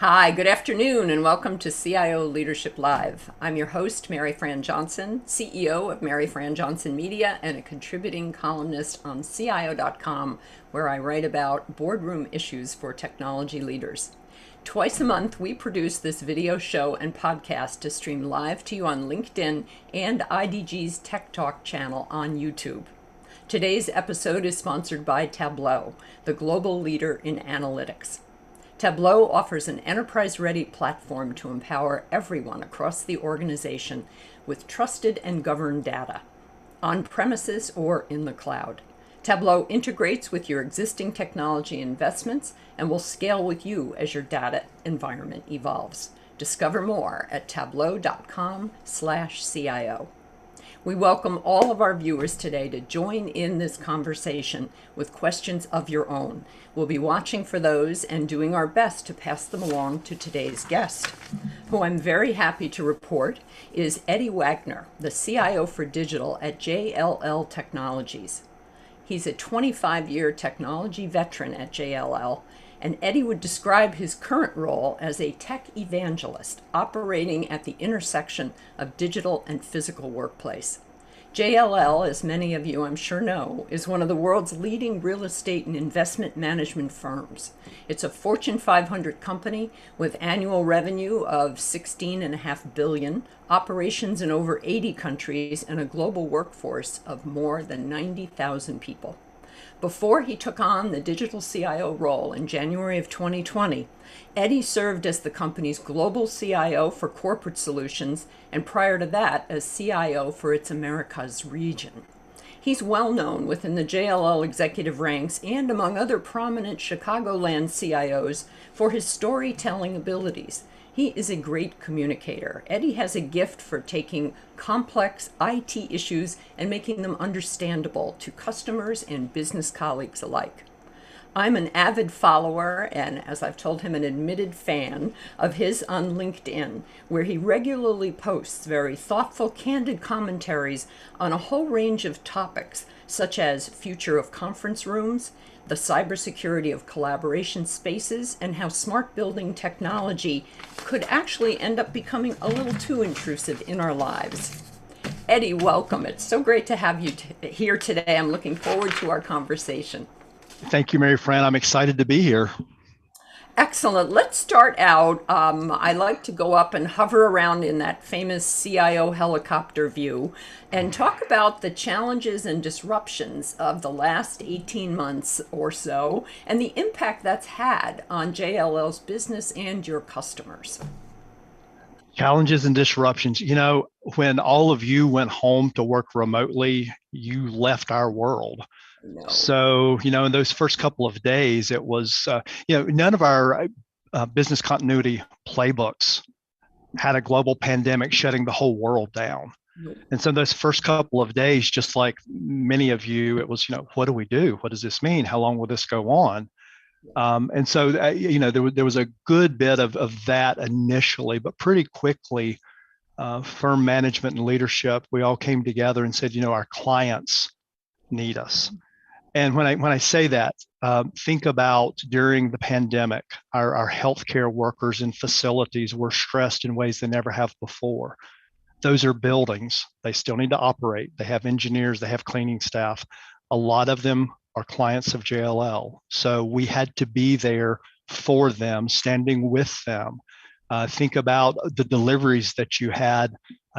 Hi, good afternoon, and welcome to CIO Leadership Live. I'm your host, Mary Fran Johnson, CEO of Mary Fran Johnson Media and a contributing columnist on CIO.com, where I write about boardroom issues for technology leaders. Twice a month, we produce this video show and podcast to stream live to you on LinkedIn and IDG's Tech Talk channel on YouTube. Today's episode is sponsored by Tableau, the global leader in analytics. Tableau offers an enterprise-ready platform to empower everyone across the organization with trusted and governed data, on premises or in the cloud. Tableau integrates with your existing technology investments and will scale with you as your data environment evolves. Discover more at tableau.com/CIO. We welcome all of our viewers today to join in this conversation with questions of your own. We'll be watching for those and doing our best to pass them along to today's guest, who I'm very happy to report is Eddie Wagner, the CIO for Digital at JLL Technologies. He's a 25-year technology veteran at JLL, and Eddie would describe his current role as a tech evangelist operating at the intersection of digital and physical workplace. JLL, as many of you I'm sure know, is one of the world's leading real estate and investment management firms. It's a Fortune 500 company with annual revenue of $16.5 billion, operations in over 80 countries, and a global workforce of more than 90,000 people. Before he took on the digital CIO role in January of 2020, Eddie served as the company's global CIO for corporate solutions, and prior to that as CIO for its Americas region. He's well known within the JLL executive ranks and among other prominent Chicagoland CIOs for his storytelling abilities. He is a great communicator. Eddie has a gift for taking complex IT issues and making them understandable to customers and business colleagues alike. I'm an avid follower and, as I've told him, an admitted fan of his on LinkedIn, where he regularly posts very thoughtful, candid commentaries on a whole range of topics, such as future of conference rooms, the cybersecurity of collaboration spaces, and how smart building technology could actually end up becoming a little too intrusive in our lives. Eddie, welcome. It's so great to have you here today. I'm looking forward to our conversation. Thank you, Mary Fran. I'm excited to be here. Excellent. Let's start out. I like to go up and hover around in that famous CIO helicopter view and talk about the challenges and disruptions of the last 18 months or so and the impact that's had on JLL's business and your customers. Challenges and disruptions. When all of you went home to work remotely, you left our world. No. So, in those first couple of days, it was, none of our business continuity playbooks had a global pandemic shutting the whole world down. No. And so those first couple of days, just like many of you, it was, what do we do? What does this mean? How long will this go on? And so, there was a good bit of that initially, but pretty quickly, firm management and leadership, we all came together and said, our clients need us. And when I say that, think about during the pandemic, our healthcare workers in facilities were stressed in ways they never have before. Those are buildings. They still need to operate. They have engineers, they have cleaning staff. A lot of them are clients of JLL. So we had to be there for them, standing with them. Think about the deliveries that you had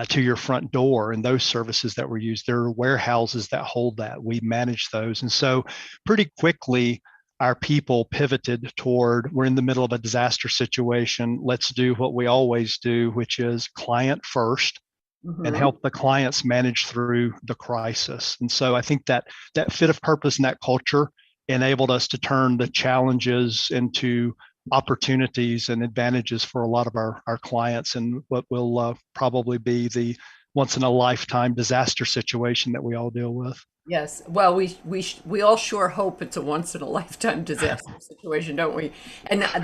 to your front door and those services that were used. There are warehouses that hold that. We manage those. And so pretty quickly, our people pivoted toward, we're in the middle of a disaster situation. Let's do what we always do, which is client first and help the clients manage through the crisis. And so I think that fit of purpose and that culture enabled us to turn the challenges into opportunities and advantages for a lot of our clients and what will probably be the once in a lifetime disaster situation that we all deal with. Yes. Well, we all sure hope it's a once in a lifetime disaster situation, don't we? And that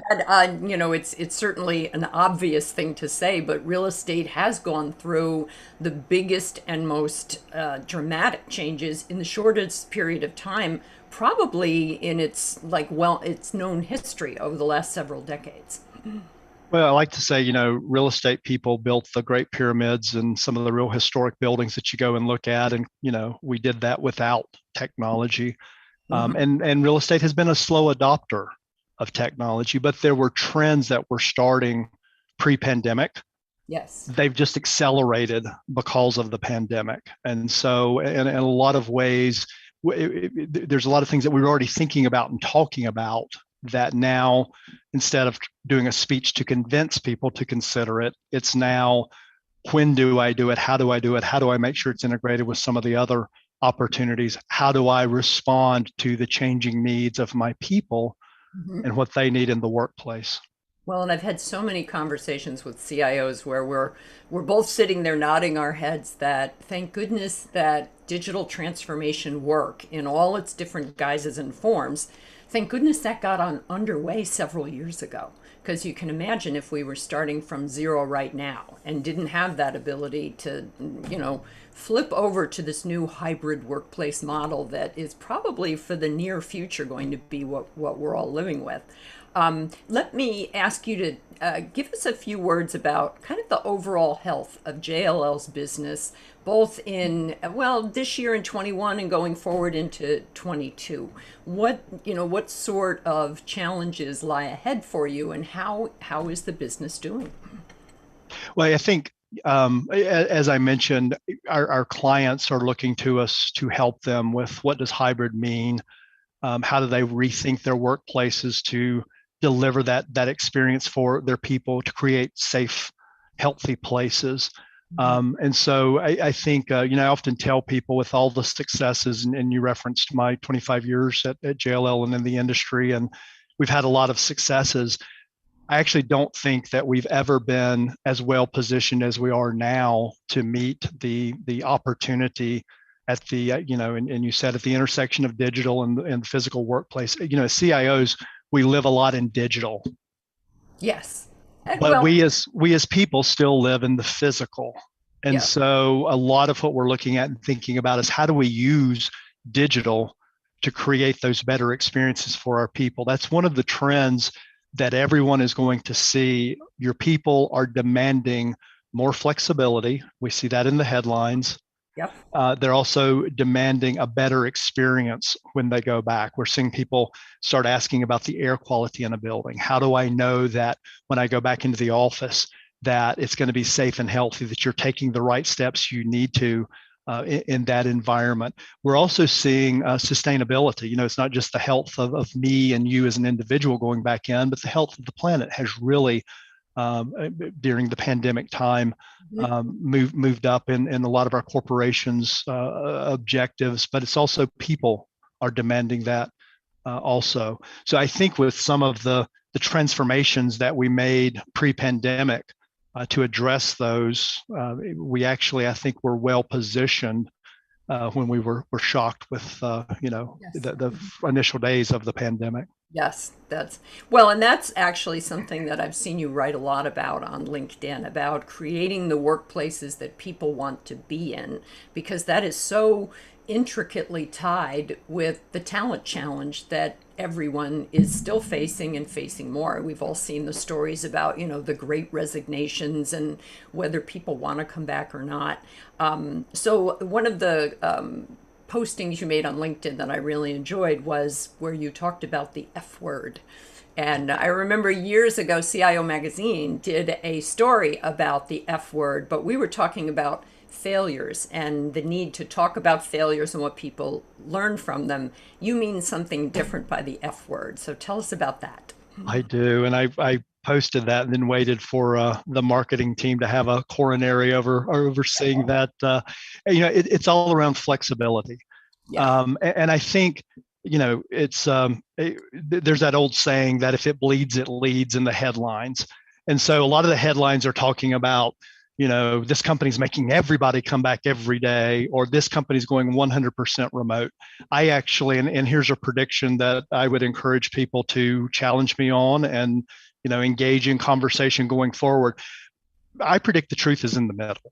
it's certainly an obvious thing to say, but real estate has gone through the biggest and most dramatic changes in the shortest period of time, probably in its known history over the last several decades. Well, I like to say, real estate people built the Great Pyramids and some of the real historic buildings that you go and look at. And, we did that without technology. Mhm. And real estate has been a slow adopter of technology, but there were trends that were starting pre-pandemic. Yes. They've just accelerated because of the pandemic. And so, in a lot of ways, there's a lot of things that we were already thinking about and talking about that now, instead of doing a speech to convince people to consider it, it's now, when do I do it? How do I do it? How do I make sure it's integrated with some of the other opportunities? How do I respond to the changing needs of my people Mhm. and what they need in the workplace? Well, and I've had so many conversations with CIOs where we're both sitting there nodding our heads that thank goodness that digital transformation work in all its different guises and forms. Thank goodness that got on underway several years ago. Because you can imagine if we were starting from zero right now and didn't have that ability to, flip over to this new hybrid workplace model that is probably for the near future going to be what we're all living with. Let me ask you to give us a few words about kind of the overall health of JLL's business, both in, well, this year in 21 and going forward into 22. What sort of challenges lie ahead for you, and how is the business doing? Well, I think, as I mentioned, our clients are looking to us to help them with what does hybrid mean? How do they rethink their workplaces to deliver that experience for their people, to create safe, healthy places? And so I think, I often tell people, with all the successes, and you referenced my 25 years at JLL and in the industry, and we've had a lot of successes. I actually don't think that we've ever been as well positioned as we are now to meet the opportunity at the, and you said, at the intersection of digital and physical workplace. CIOs, we live a lot in digital, Yes. but Well, we as people still live in the physical. And yeah. so a lot of what we're looking at and thinking about is, how do we use digital to create those better experiences for our people? That's one of the trends that everyone is going to see. Your people are demanding more flexibility. We see that in the headlines. Yep. They're also demanding a better experience when they go back. We're seeing people start asking about the air quality in a building. How do I know that when I go back into the office that it's going to be safe and healthy, that you're taking the right steps you need to in that environment? We're also seeing sustainability. It's not just the health of me and you as an individual going back in, but the health of the planet has really, during the pandemic time, Mhm. moved up in a lot of our corporations' objectives, but it's also people are demanding that also. So I think with some of the transformations that we made pre-pandemic to address those, we actually, I think, were well positioned when we were shocked with Yes. the initial days of the pandemic. Yes, that's well, and that's actually something that I've seen you write a lot about on LinkedIn, about creating the workplaces that people want to be in, because that is so intricately tied with the talent challenge that everyone is still facing and facing more. We've all seen the stories about, the great resignations and whether people want to come back or not. So one of the postings you made on LinkedIn that I really enjoyed was where you talked about the F word. And I remember years ago, CIO Magazine did a story about the F word, but we were talking about failures and the need to talk about failures and what people learn from them. You mean something different by the F word. So tell us about that. I do, and I posted that and then waited for the marketing team to have a coronary overseeing that. It's all around flexibility, Yeah. and I think there's that old saying that if it bleeds, it leads in the headlines, and so a lot of the headlines are talking about, this company's making everybody come back every day, or this company's going 100% remote. I actually, and here's a prediction that I would encourage people to challenge me on and, engage in conversation going forward. I predict the truth is in the middle.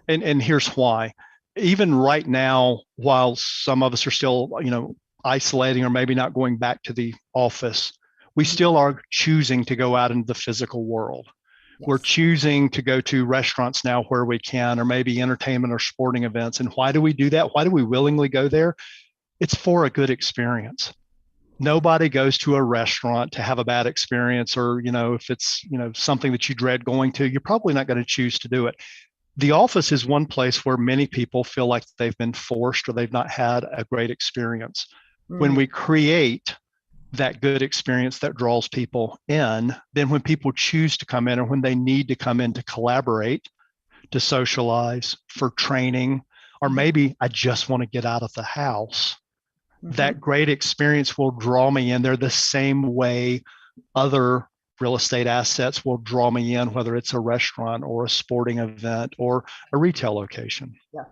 And here's why. Even right now, while some of us are still, isolating or maybe not going back to the office, we still are choosing to go out into the physical world. We're Yes. choosing to go to restaurants now where we can, or maybe entertainment or sporting events. And why do we do that? Why do we willingly go there? It's for a good experience. Nobody goes to a restaurant to have a bad experience, or, if it's, something that you dread going to, you're probably not going to choose to do it. The office is one place where many people feel like they've been forced or they've not had a great experience. When we create that good experience that draws people in, then when people choose to come in, or when they need to come in to collaborate, to socialize, for training, or maybe I just want to get out of the house, that great experience will draw me in. They're the same way other real estate assets will draw me in, whether it's a restaurant or a sporting event or a retail location. Yeah.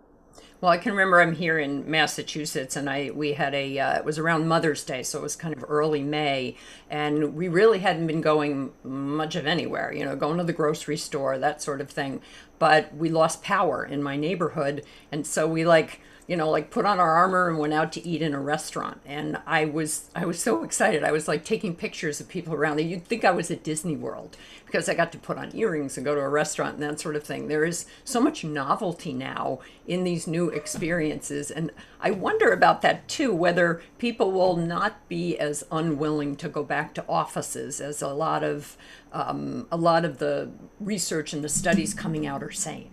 Well, I can remember I'm here in Massachusetts, and we had it was around Mother's Day, so it was kind of early May, and we really hadn't been going much of anywhere, going to the grocery store, that sort of thing. But we lost power in my neighborhood, and so we put on our armor and went out to eat in a restaurant. And I was so excited. I was like taking pictures of people around there. You'd think I was at Disney World because I got to put on earrings and go to a restaurant and that sort of thing. There is so much novelty now in these new experiences. And I wonder about that too, whether people will not be as unwilling to go back to offices as a lot of the research and the studies coming out are saying.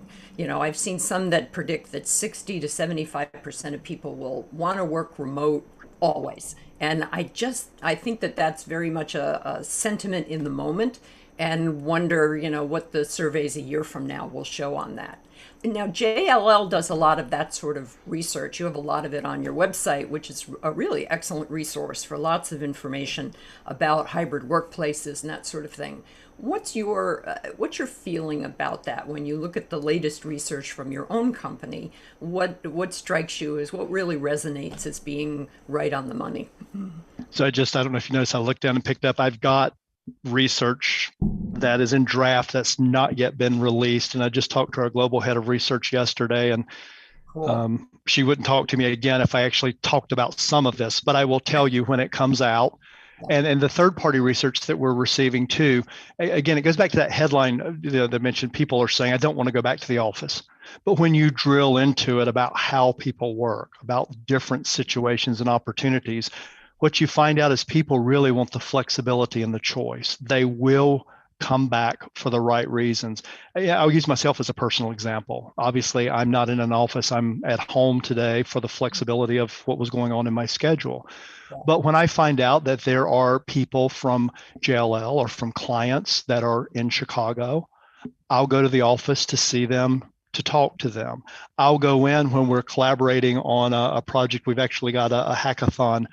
I've seen some that predict that 60 to 75% of people will want to work remote always. And I think that that's very much a sentiment in the moment, and wonder, what the surveys a year from now will show on that. Now, JLL does a lot of that sort of research. You have a lot of it on your website, which is a really excellent resource for lots of information about hybrid workplaces and that sort of thing. What's your feeling about that when you look at the latest research from your own company? What strikes you as what really resonates as being right on the money? So I don't know if you noticed, I looked down and picked up, I've got research that is in draft that's not yet been released. And I just talked to our global head of research yesterday, and Cool. she wouldn't talk to me again if I actually talked about some of this, but I will tell you when it comes out. And the third party research that we're receiving too, again, it goes back to that headline that mentioned people are saying, I don't want to go back to the office. But when you drill into it about how people work, about different situations and opportunities, what you find out is people really want the flexibility and the choice. They will come back for the right reasons. I'll use myself as a personal example. Obviously, I'm not in an office. I'm at home today for the flexibility of what was going on in my schedule. But when I find out that there are people from JLL or from clients that are in Chicago, I'll go to the office to see them, to talk to them. I'll go in when we're collaborating on a project. We've actually got a hackathon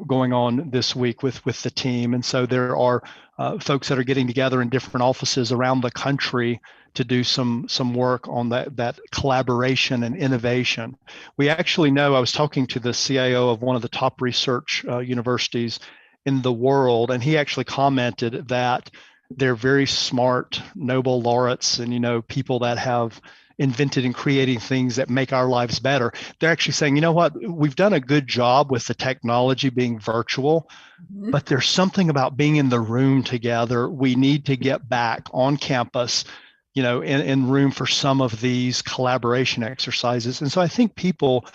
going on this week with the team. And so there are folks that are getting together in different offices around the country to do some work on that collaboration and innovation. We actually know, I was talking to the CIO of one of the top research universities in the world, and he actually commented that they're very smart Nobel laureates and people that have invented and creating things that make our lives better. They're actually saying, you know what, we've done a good job with the technology being virtual, but there's something about being in the room together. We need to get back on campus, in room for some of these collaboration exercises. And so I think people,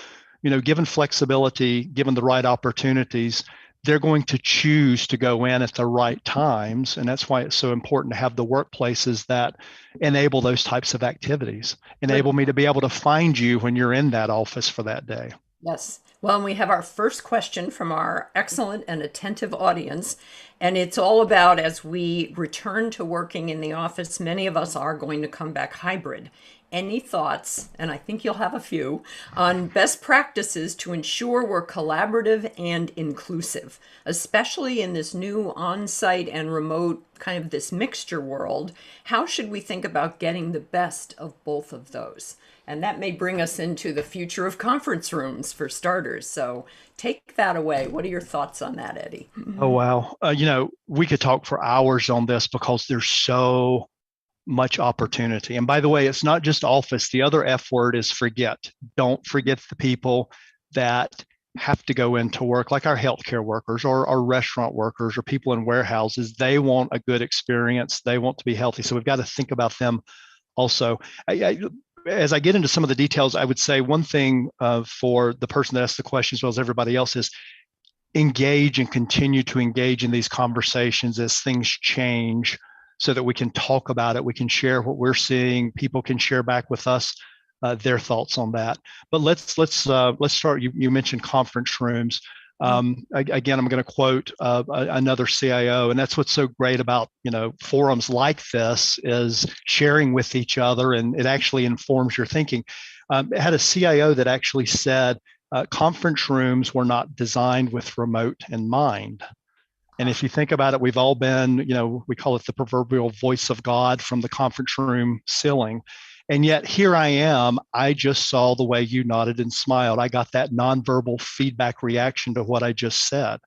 given flexibility, given the right opportunities, they're going to choose to go in at the right times. And that's why it's so important to have the workplaces that enable those types of activities, enable me to be able to find you when you're in that office for that day. Yes. Well, and we have our first question from our excellent and attentive audience. And it's all about, as we return to working in the office, many of us are going to come back hybrid. Any thoughts, and I think you'll have a few, on best practices to ensure we're collaborative and inclusive, especially in this new on-site and remote kind of this mixture world? How should we think about getting the best of both of those? And that may bring us into the future of conference rooms for starters. So take that away. What are your thoughts on that, Eddie? Oh, wow. We could talk for hours on this because there's so much opportunity. And by the way, it's not just office. The other F word is forget. Don't forget the people that have to go into work, like our healthcare workers or our restaurant workers or people in warehouses. They want a good experience. They want to be healthy. So we've got to think about them also. As I get into some of the details, I would say one thing for the person that asked the question, as well as everybody else, is engage and continue to engage in these conversations as things change, so that we can talk about it. We can share what we're seeing. People can share back with us their thoughts on that. But let's start. You mentioned conference rooms. Again, I'm going to quote another CIO, and that's what's so great about forums like this, is sharing with each other, and it actually informs your thinking. It had a CIO that actually said conference rooms were not designed with remote in mind. And if you think about it, we've all been, we call it the proverbial voice of God from the conference room ceiling. And yet here I am, I just saw the way you nodded and smiled. I got that nonverbal feedback reaction to what I just said.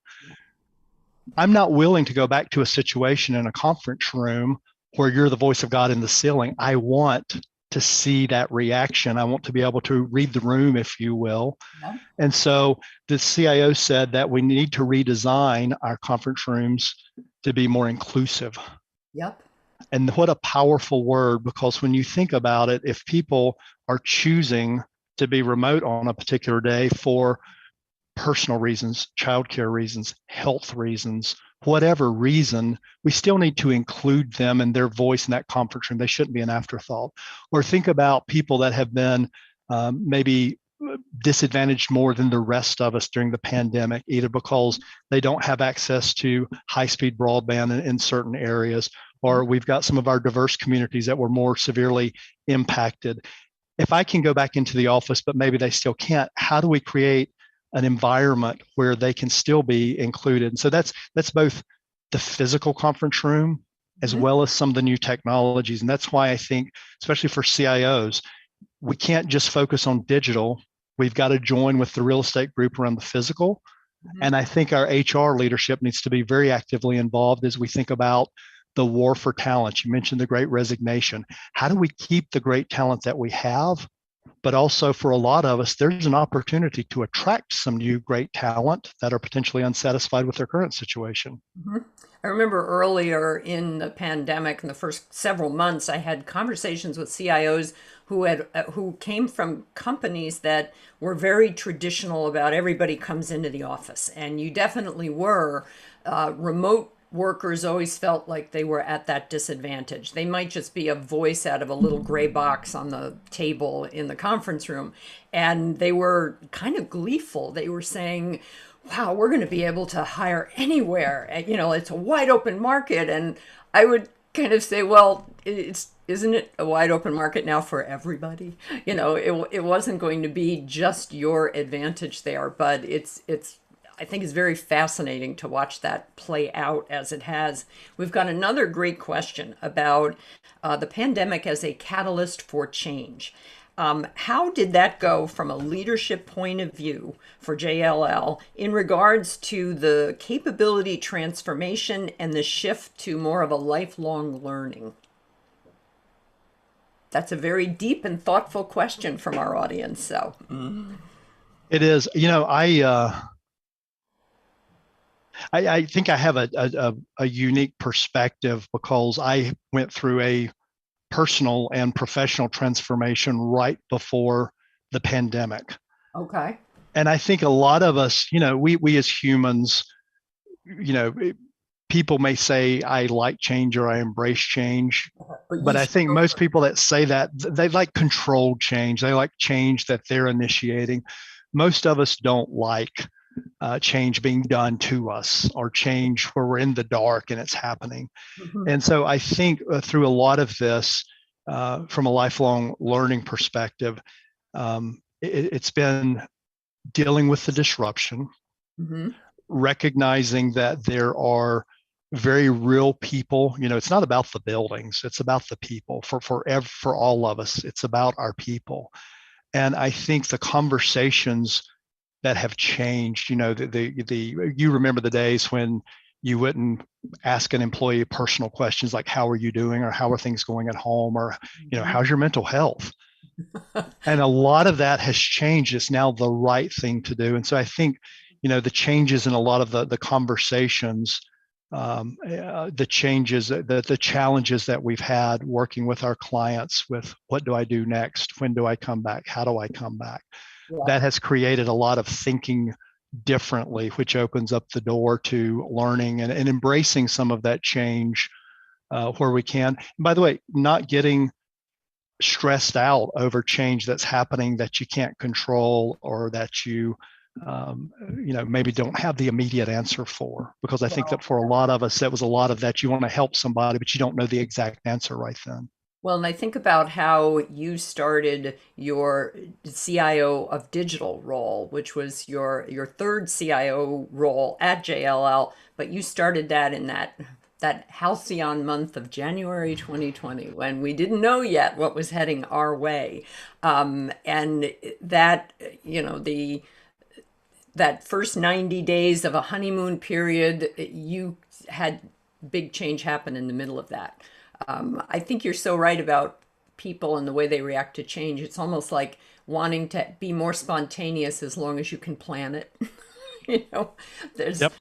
I'm not willing to go back to a situation in a conference room where you're the voice of God in the ceiling. I want to see that reaction. I want to be able to read the room, if you will. Yeah. And so the CIO said that we need to redesign our conference rooms to be more inclusive. Yep. And what a powerful word, because when you think about it, if people are choosing to be remote on a particular day for personal reasons, childcare reasons, health reasons, whatever reason, we still need to include them and their voice in that conference room. They shouldn't be an afterthought. Or think about people that have been maybe disadvantaged more than the rest of us during the pandemic, either because they don't have access to high-speed broadband in certain areas, or we've got some of our diverse communities that were more severely impacted. If I can go back into the office, but maybe they still can't, how do we create an environment where they can still be included? And so that's both the physical conference room as well as some of the new technologies. And that's why I think, especially for CIOs, we can't just focus on digital. We've got to join with the real estate group around the physical. And I think our HR leadership needs to be very actively involved as we think about the war for talent. You mentioned the great resignation. How do we keep the great talent that we have? But also, for a lot of us, there's an opportunity to attract some new great talent that are potentially unsatisfied with their current situation. I remember earlier in the pandemic, in the first several months, I had conversations with CIOs who came from companies that were very traditional about everybody comes into the office, and you definitely were. Remote workers always felt like they were at that disadvantage. They might just be a voice out of a little gray box on the table in the conference room. And they were kind of gleeful. They were saying, wow, we're going to be able to hire anywhere. It's a wide open market. And I would kind of say, well, isn't it a wide open market now for everybody? It wasn't going to be just your advantage there, but I think it's very fascinating to watch that play out as it has. We've got another great question about the pandemic as a catalyst for change. How did that go from a leadership point of view for JLL in regards to the capability transformation and the shift to more of a lifelong learning? That's a very deep and thoughtful question from our audience. So it is. I think I have a unique perspective because I went through a personal and professional transformation right before the pandemic. Okay. And I think a lot of us, we as humans, people may say I like change or I embrace change, but I think most people that say that, they like controlled change. They like change that they're initiating. Most of us don't like change being done to us, or change where we're in the dark and it's happening. And so I think through a lot of this, from a lifelong learning perspective, it's been dealing with the disruption, recognizing that there are very real people. It's not about the buildings, it's about the people. For all of us, it's about our people. And I think the conversations that have changed, you remember the days when you wouldn't ask an employee personal questions like, how are you doing? Or how are things going at home? Or, how's your mental health? And a lot of that has changed. It's now the right thing to do. And so I think, the changes in a lot of the conversations, the changes, the challenges that we've had working with our clients with what do I do next? When do I come back? How do I come back? Yeah. That has created a lot of thinking differently, which opens up the door to learning and embracing some of that change where we can. And by the way, not getting stressed out over change that's happening that you can't control or that maybe don't have the immediate answer for, because I think that Well, for a lot of us that was a lot of that. You want to help somebody but you don't know the exact answer right then. well, and I think about how you started your CIO of digital role, which was your third CIO role at JLL, but you started that in that halcyon month of January 2020 when we didn't know yet what was heading our way. And that, the that first 90 days of a honeymoon period, you had big change happen in the middle of that. I think you're so right about people and the way they react to change. It's almost like wanting to be more spontaneous as long as you can plan it. you know, there's, Yep.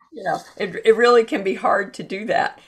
it really can be hard to do that.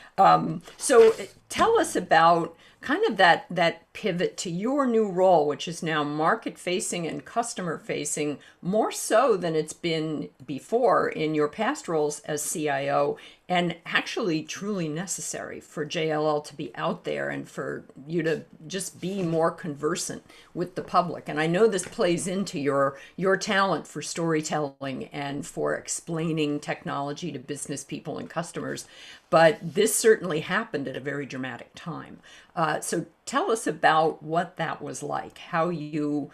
So tell us about kind of that pivot to your new role, which is now market facing and customer facing more so than it's been before in your past roles as CIO, and actually truly necessary for JLL to be out there and for you to just be more conversant with the public. And I know this plays into your talent for storytelling and for explaining technology to business people and customers, but this certainly happened at a very dramatic time. So tell us about what that was like, how you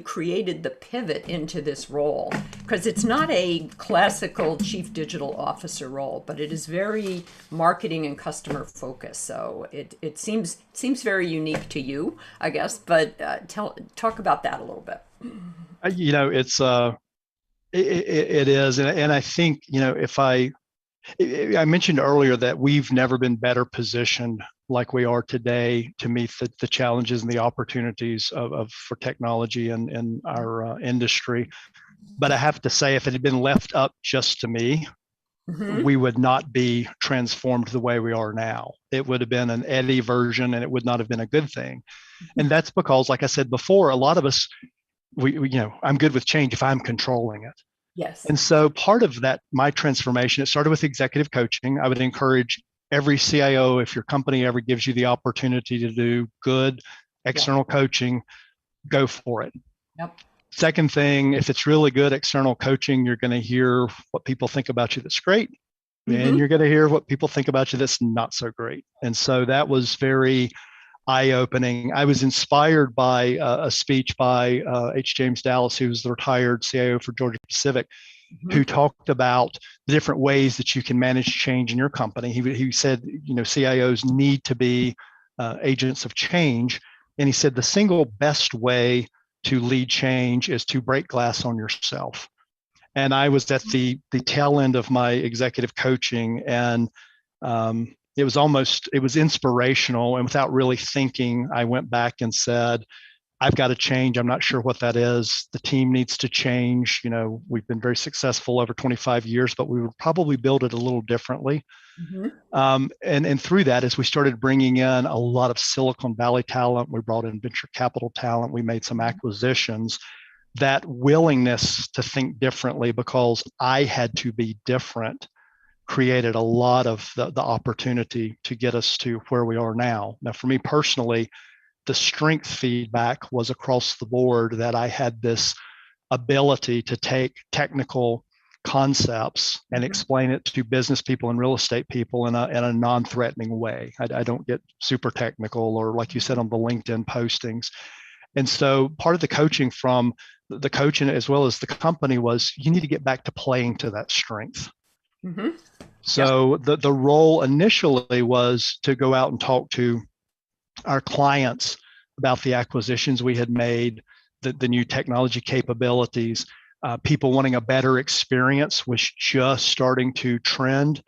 created the pivot into this role, because it's not a classical chief digital officer role, but it is very marketing and customer focused. So it seems very unique to you, I guess. But talk about that a little bit. It's it is, and I think if I mentioned earlier that we've never been better positioned like we are today to meet the challenges and the opportunities for technology in our industry. But I have to say, if it had been left up just to me, Hmm. we would not be transformed the way we are now. It would have been an Eddie version, and it would not have been a good thing. And that's because, like I said before, a lot of us, I'm good with change if I'm controlling it. Yes. And so part of that, my transformation, it started with executive coaching. I would encourage every CIO, if your company ever gives you the opportunity to do good Yeah. external coaching, go for it. Yep. Second thing, if it's really good external coaching, you're going to hear what people think about you that's great. And Hmm. you're going to hear what people think about you that's not so great. And so that was very eye-opening. I was inspired by a speech by H. James Dallas, who was the retired CIO for Georgia Pacific, Hmm. who talked about the different ways that you can manage change in your company. He said, CIOs need to be agents of change. And he said the single best way to lead change is to break glass on yourself. And I was at the tail end of my executive coaching, and it was inspirational. And without really thinking, I went back and said, I've got to change. I'm not sure what that is. The team needs to change. We've been very successful over 25 years, but we would probably build it a little differently. Hmm. And through that, as we started bringing in a lot of Silicon Valley talent, we brought in venture capital talent, we made some acquisitions. That willingness to think differently, because I had to be different, created a lot of the opportunity to get us to where we are now. Now, for me personally, the strength feedback was across the board, that I had this ability to take technical concepts and Hmm. explain it to business people and real estate people in a non-threatening way. I don't get super technical, or like you said on the LinkedIn postings. And so part of the coaching from the coaching as well as the company was, you need to get back to playing to that strength. Hmm. Yep. So the role initially was to go out and talk to our clients about the acquisitions we had made, the new technology capabilities. People wanting a better experience was just starting to trend.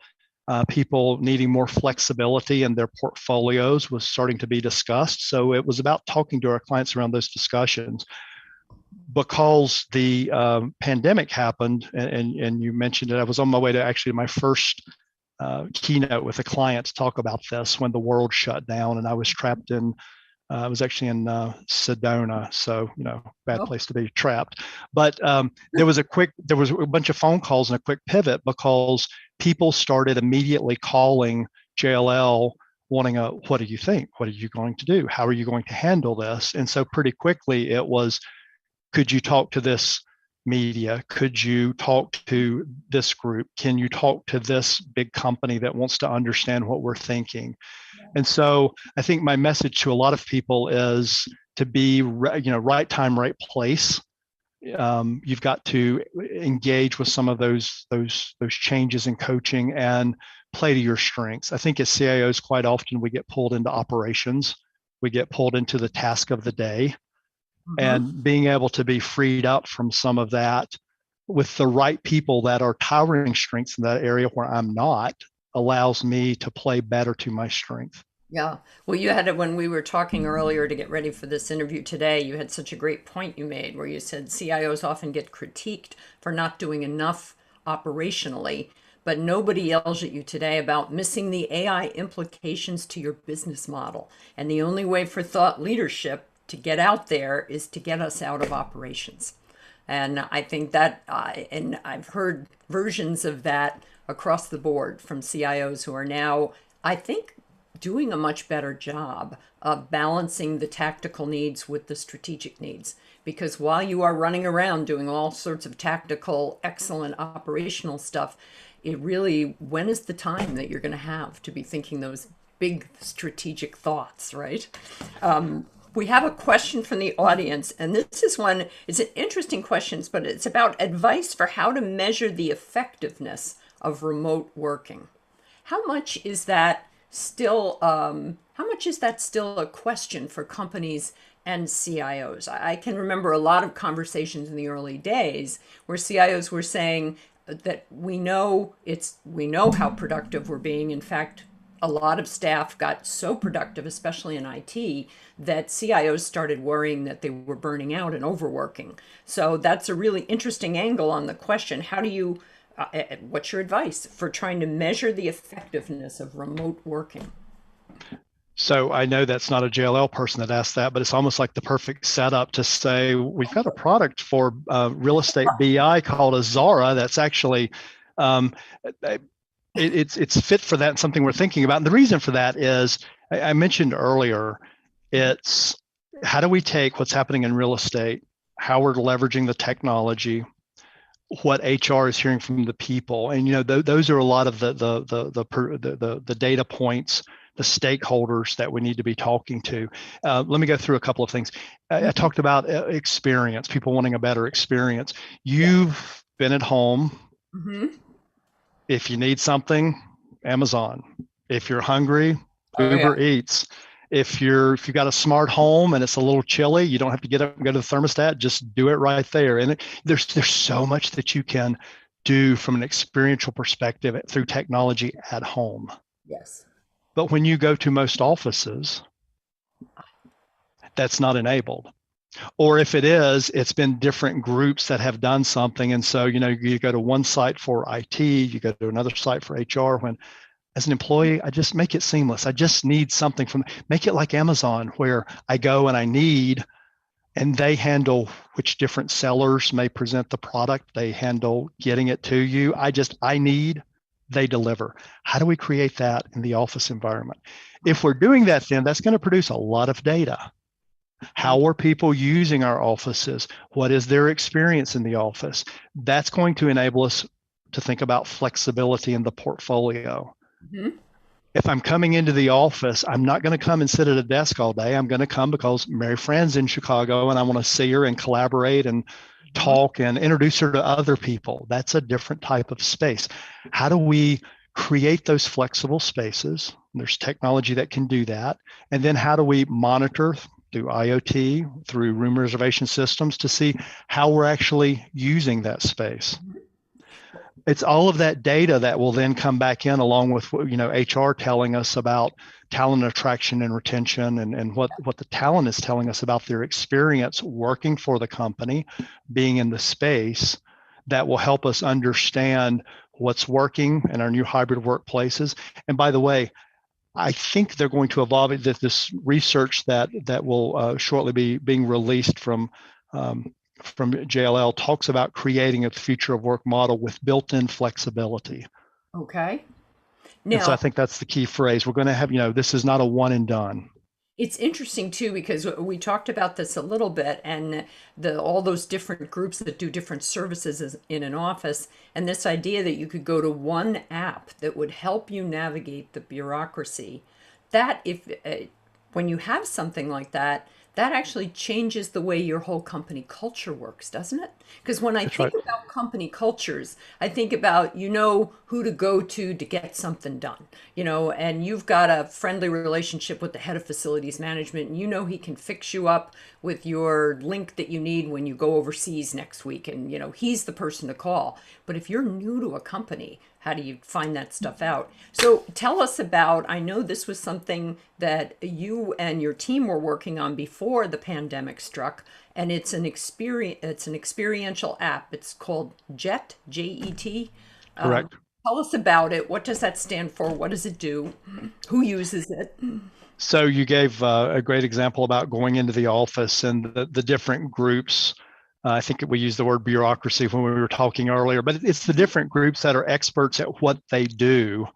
People needing more flexibility in their portfolios was starting to be discussed. So it was about talking to our clients around those discussions. Because the pandemic happened, and you mentioned it, I was on my way to actually my first keynote with a client to talk about this when the world shut down, and I was trapped in. I was actually in Sedona, so bad place to be trapped. But there was a bunch of phone calls and a quick pivot because people started immediately calling JLL wanting what do you think? What are you going to do? How are you going to handle this? And so pretty quickly it was, could you talk to this media? Could you talk to this group? Can you talk to this big company that wants to understand what we're thinking? And so I think my message to a lot of people is to be, right time, right place. You've got to engage with some of those changes in coaching and play to your strengths. I think as CIOs, quite often we get pulled into operations. We get pulled into the task of the day. And being able to be freed up from some of that with the right people that are towering strengths in that area where I'm not allows me to play better to my strength. Yeah. Well, you had it when we were talking earlier to get ready for this interview today. You had such a great point you made where you said CIOs often get critiqued for not doing enough operationally, but nobody yells at you today about missing the AI implications to your business model. And the only way for thought leadership to get out there is to get us out of operations. And I think that, and I've heard versions of that across the board from CIOs who are now, I think, doing a much better job of balancing the tactical needs with the strategic needs. Because while you are running around doing all sorts of tactical, excellent operational stuff, it really, when is the time that you're going to have to be thinking those big strategic thoughts, right? We have a question from the audience, and this is one, it's an interesting question, but it's about advice for how to measure the effectiveness of remote working. How much is that still a question for companies and CIOs? I can remember a lot of conversations in the early days where CIOs were saying that we know how productive we're being. In fact, a lot of staff got so productive, especially in IT, that CIOs started worrying that they were burning out and overworking. So that's a really interesting angle on the question. How do you, what's your advice for trying to measure the effectiveness of remote working? So I know that's not a JLL person that asked that, but it's almost like the perfect setup to say, we've got a product for real estate BI called Azara that's actually, it's fit for that and something we're thinking about. And the reason for that is, I mentioned earlier, it's how do we take what's happening in real estate, how we're leveraging the technology, what HR is hearing from the people, and those are a lot of the data points, the stakeholders that we need to be talking to. Let me go through a couple of things. I talked about experience, people wanting a better experience. You've been at home. If you need something, Amazon. If you're hungry, Uber Eats. If you've got a smart home and it's a little chilly, you don't have to get up and go to the thermostat, just do it right there. And there's so much that you can do from an experiential perspective through technology at home. Yes. But when you go to most offices, that's not enabled. Or if it is, it's been different groups that have done something. And so, you go to one site for IT, you go to another site for HR. When as an employee, I just make it seamless. I just need something make it like Amazon, where I go and I need, and they handle which different sellers may present the product. They handle getting it to you. I need, they deliver. How do we create that in the office environment? If we're doing that, then that's going to produce a lot of data. How are people using our offices? What is their experience in the office? That's going to enable us to think about flexibility in the portfolio. If I'm coming into the office, I'm not going to come and sit at a desk all day. I'm going to come because Mary Fran's in Chicago and I want to see her and collaborate and talk and introduce her to other people. That's a different type of space. How do we create those flexible spaces? There's technology that can do that. And then how do we monitor through IoT, through room reservation systems to see how we're actually using that space? it's all of that data that will then come back in along with HR telling us about talent attraction and retention, and what the talent is telling us about their experience working for the company, being in the space, that will help us understand what's working in our new hybrid workplaces. And by the way, I think they're going to evolve it. This research that will shortly be being released from JLL talks about creating a future of work model with built-in flexibility. Okay. And so I Now, think that's the key phrase. We're going to have, this is not a one and done. it's interesting too because we talked about this a little bit, and all those different groups that do different services in an office, and this idea that you could go to one app that would help you navigate the bureaucracy. That if when you have something like that, that actually changes the way your whole company culture works, doesn't it? Because when I That's think right. about company cultures, I think about who to go to get something done, and you've got a friendly relationship with the head of facilities management, and he can fix you up with your link that you need when you go overseas next week, and he's the person to call. But if you're new to a company, how do you find that stuff out? So tell us about, I know this was something that you and your team were working on before the pandemic struck, and it's an experiential app. It's called Jet, Jet. Correct. Tell us about it. What does that stand for? What does it do? Who uses it? So you gave a great example about going into the office and the different groups. I think we used the word bureaucracy when we were talking earlier, but it's the different groups that are experts at what they do.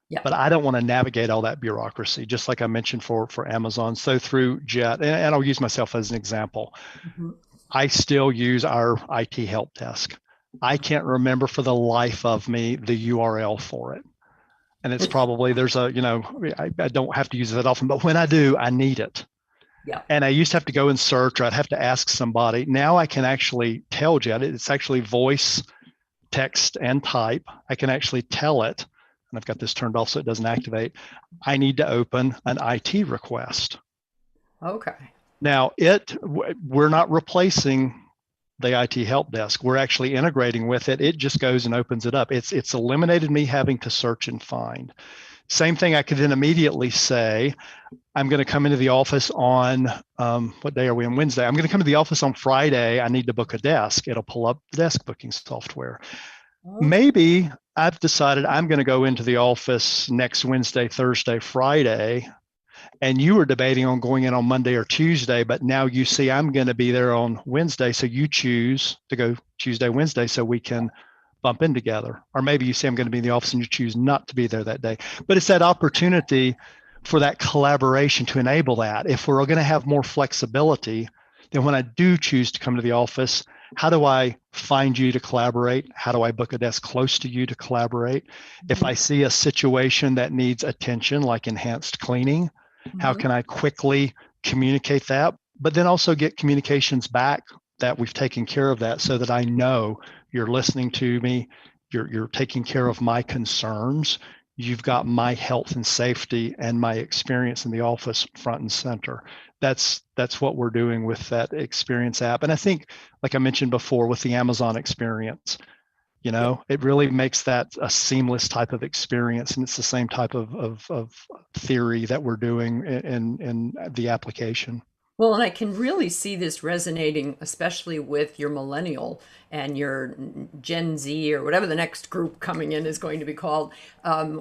Yeah. But I don't want to navigate all that bureaucracy, just like I mentioned for Amazon. So through Jet, and I'll use myself as an example, Mhm. I still use our IT help desk. I can't remember for the life of me the URL for it. And it's probably, I don't have to use it that often, but when I do, I need it. Yeah. And I used to have to go and search, or I'd have to ask somebody. Now I can actually tell Jet, it's actually voice, text, and type. I can actually tell it, and I've got this turned off so it doesn't activate. I need to open an IT request. Okay. Now, we're not replacing the IT help desk. We're actually integrating with it. It just goes and opens it up. It's eliminated me having to search and find. Same thing, I could then immediately say, I'm going to come into the office on, what day are we on? Wednesday. I'm going to come to the office on Friday. I need to book a desk. It'll pull up the desk booking software. Okay. Maybe I've decided I'm going to go into the office next Wednesday, Thursday, Friday, and you were debating on going in on Monday or Tuesday, but now you see I'm going to be there on Wednesday. So you choose to go Tuesday, Wednesday, so we can bump in together. Or maybe you say I'm going to be in the office and you choose not to be there that day. But it's that opportunity for that collaboration to enable that. If we're going to have more flexibility, then when I do choose to come to the office, how do I find you to collaborate? How do I book a desk close to you to collaborate? If I see a situation that needs attention, like enhanced cleaning, how Mhm. can I quickly communicate that, but then also get communications back that we've taken care of that, so that I know you're listening to me, you're taking care of my concerns, you've got my health and safety and my experience in the office front and center. That's what we're doing with that experience app. And I think, like I mentioned before, with the Amazon experience, it really makes that a seamless type of experience, and it's the same type of theory that we're doing in the application. Well, and I can really see this resonating, especially with your millennial and your Gen Z, or whatever the next group coming in is going to be called,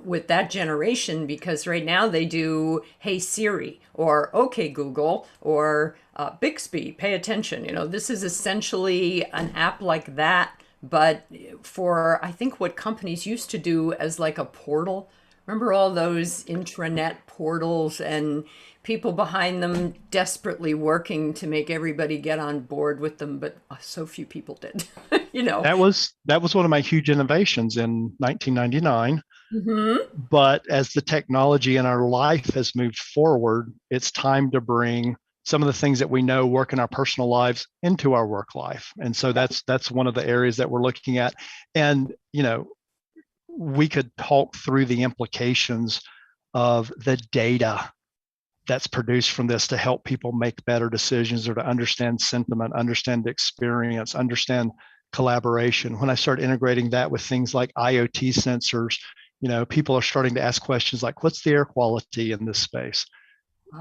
with that generation, because right now they do Hey Siri or Okay Google or Bixby, pay attention. This is essentially an app like that, but for, I think, what companies used to do as like a portal. Remember all those intranet portals and people behind them desperately working to make everybody get on board with them, but so few people did, you know. That was one of my huge innovations in 1999. Hmm. But as the technology in our life has moved forward, it's time to bring some of the things that we know work in our personal lives into our work life. And so that's one of the areas that we're looking at. And we could talk through the implications of the data that's produced from this to help people make better decisions, or to understand sentiment, understand experience, understand collaboration. When I started integrating that with things like IoT sensors, people are starting to ask questions like, what's the air quality in this space?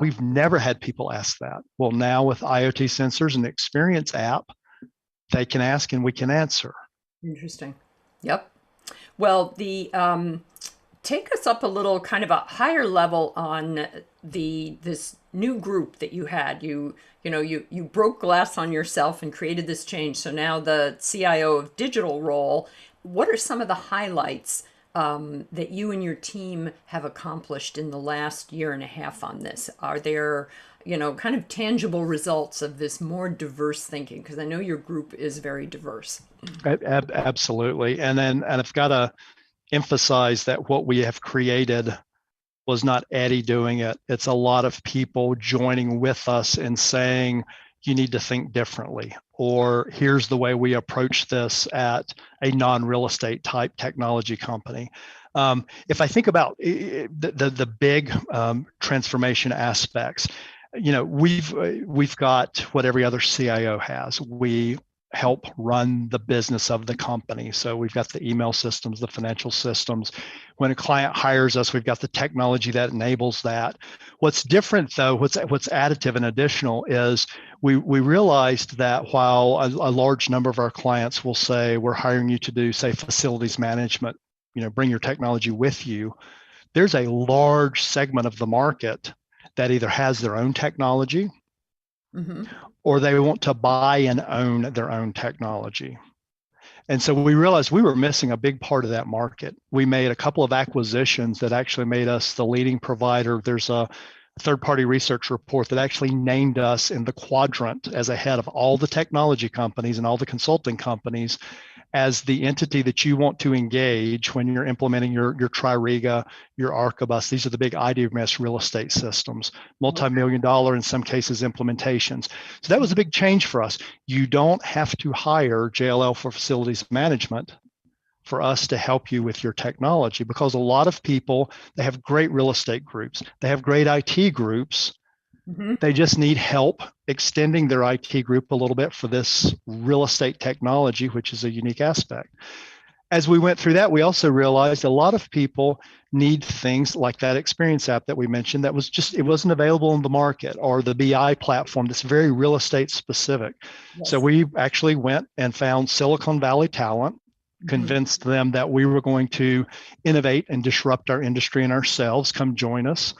We've never had people ask that. Well, now with IoT sensors and the Experience app, they can ask and we can answer. Interesting. Yep. Well, the take us up a little, kind of a higher level on the this new group that you had. You broke glass on yourself and created this change. So now the CIO of digital role. What are some of the highlights that you and your team have accomplished in the last year and a half on this? Are there, kind of tangible results of this more diverse thinking? Because I know your group is very diverse. Absolutely. And I've got to emphasize that what we have created was not Eddie doing it. It's a lot of people joining with us and saying, you need to think differently, or here's the way we approach this at a non-real estate type technology company. If I think about the big transformation aspects, we've got what every other CIO has. We help run the business of the company. So we've got the email systems, the financial systems. When a client hires us, we've got the technology that enables that. What's different though, what's additive and additional is we realized that while a large number of our clients will say, we're hiring you to do, say, facilities management, bring your technology with you, there's a large segment of the market that either has their own technology, mm-hmm. or they want to buy and own their own technology. And so we realized we were missing a big part of that market. We made a couple of acquisitions that actually made us the leading provider. There's a third-party research report that actually named us in the quadrant as ahead of all the technology companies and all the consulting companies as the entity that you want to engage when you're implementing your Tririga, your Archibus. These are the big IDMS real estate systems, multi-million dollar in some cases implementations. So that was a big change for us. You don't have to hire JLL for facilities management for us to help you with your technology, because a lot of people, they have great real estate groups, they have great IT groups, mm-hmm. They just need help extending their IT group a little bit for this real estate technology, which is a unique aspect. As we went through that, we also realized a lot of people need things like that Experience app that we mentioned that was it wasn't available in the market, or the BI platform that's very real estate specific. Yes. So we actually went and found Silicon Valley talent, convinced them that we were going to innovate and disrupt our industry and ourselves, come join us.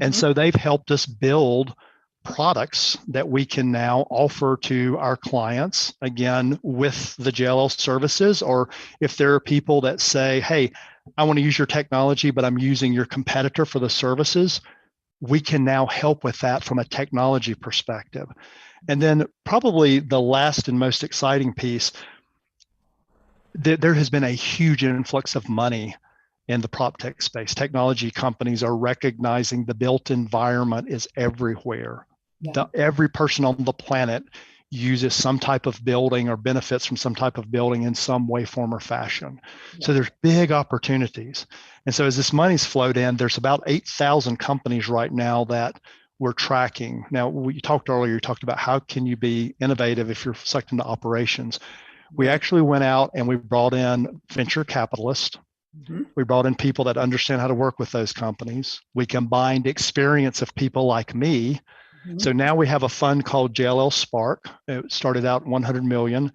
And so they've helped us build products that we can now offer to our clients, again, with the JLL services. Or if there are people that say, hey, I want to use your technology, but I'm using your competitor for the services, we can now help with that from a technology perspective. And then probably the last and most exciting piece, there has been a huge influx of money in the prop tech space. Technology companies are recognizing the built environment is everywhere. Yeah. Every person on the planet uses some type of building or benefits from some type of building in some way, form, or fashion. Yeah. So there's big opportunities. And so as this money's flowed in, there's about 8,000 companies right now that we're tracking. Now, you talked earlier, you talked about how can you be innovative if you're sucked into operations. We actually went out and we brought in venture capitalists. Mm-hmm. We brought in people that understand how to work with those companies. We combined experience of people like me. Mm-hmm. So now we have a fund called JLL Spark. It started out 100 million.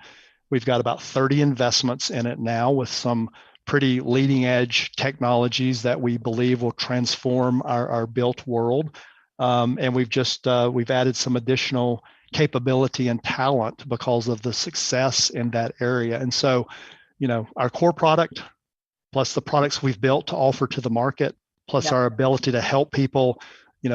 We've got about 30 investments in it now with some pretty leading edge technologies that we believe will transform our built world. And we've added some additional capability and talent because of the success in that area. And so, our core product, plus the products we've built to offer to the market, plus our ability to help people,